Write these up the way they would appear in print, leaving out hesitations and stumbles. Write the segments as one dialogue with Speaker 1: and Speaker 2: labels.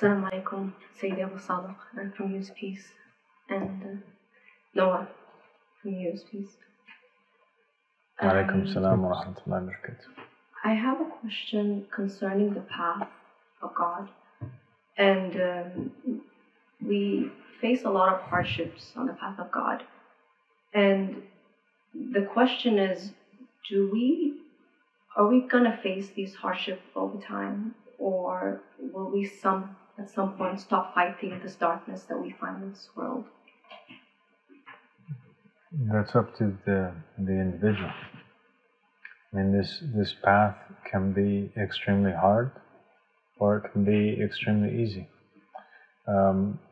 Speaker 1: Assalamu alaikum, Sayyidi Abu Sadık. I'm from Use Peace, and Noah from Use Peace.
Speaker 2: Alaikum salam wa rahmatullahi wa barakatuh.
Speaker 1: I have a question concerning the path of God, and we face a lot of hardships on the path of God, and the question is, are we gonna face these hardships all the time, or will we at some point stop fighting this darkness that we find in this world?
Speaker 2: That's up to the individual. I mean, this path can be extremely hard, or it can be extremely easy.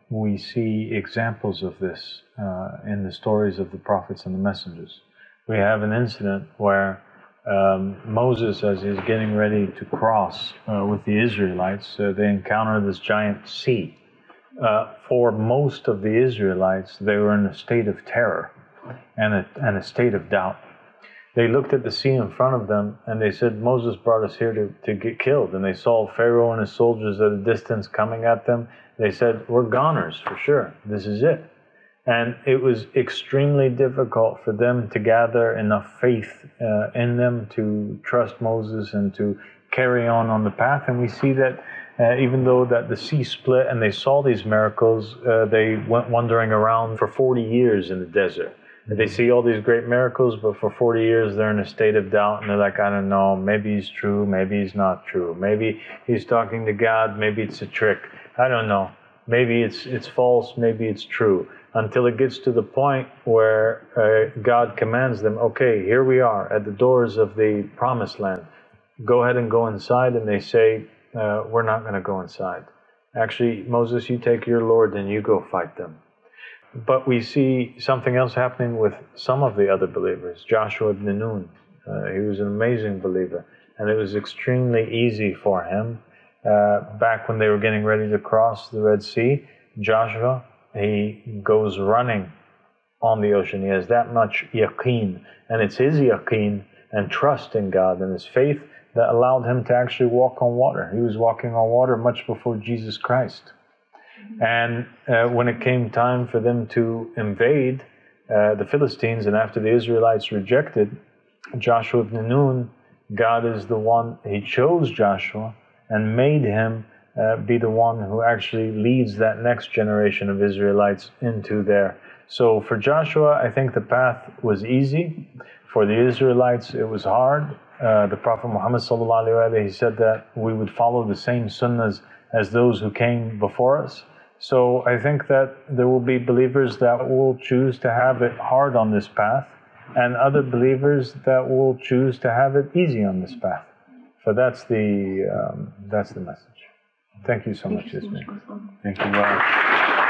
Speaker 2: We see examples of this in the stories of the prophets and the messengers. We have an incident where Moses, as he's getting ready to cross with the Israelites, they encounter this giant sea. For most of the Israelites, they were in a state of terror and a state of doubt. They looked at the sea in front of them and they said, Moses brought us here to get killed. And they saw Pharaoh and his soldiers at a distance coming at them. They said, we're goners for sure. This is it. And it was extremely difficult for them to gather enough faith in them to trust Moses and to carry on the path. And we see that even though that the sea split and they saw these miracles, they went wandering around for 40 years in the desert. They see all these great miracles, but for 40 years they're in a state of doubt, and they're like, I don't know, maybe he's true, maybe he's not true. Maybe he's talking to God, maybe it's a trick. I don't know. Maybe it's false, maybe it's true. Until it gets to the point where God commands them, okay, here we are at the doors of the promised land. Go ahead and go inside, and they say, we're not going to go inside. Actually, Moses, you take your Lord and you go fight them. But we see something else happening with some of the other believers. Joshua ibn Nun, he was an amazing believer, and it was extremely easy for him. Back when they were getting ready to cross the Red Sea, Joshua, he goes running on the ocean. He has that much yaqeen, and it's his yaqeen and trust in God and his faith that allowed him to actually walk on water. He was walking on water much before Jesus Christ. And when it came time for them to invade the Philistines, and after the Israelites rejected Joshua ibn Nun, God is the one, He chose Joshua and made him be the one who actually leads that next generation of Israelites into there. So for Joshua, I think the path was easy. For the Israelites, it was hard. The Prophet Muhammad he said that we would follow the same sunnahs as those who came before us. So I think that there will be believers that will choose to have it hard on this path, and other believers that will choose to have it easy on this path. So that's the message. Thank you so much, Ismail. Thank you.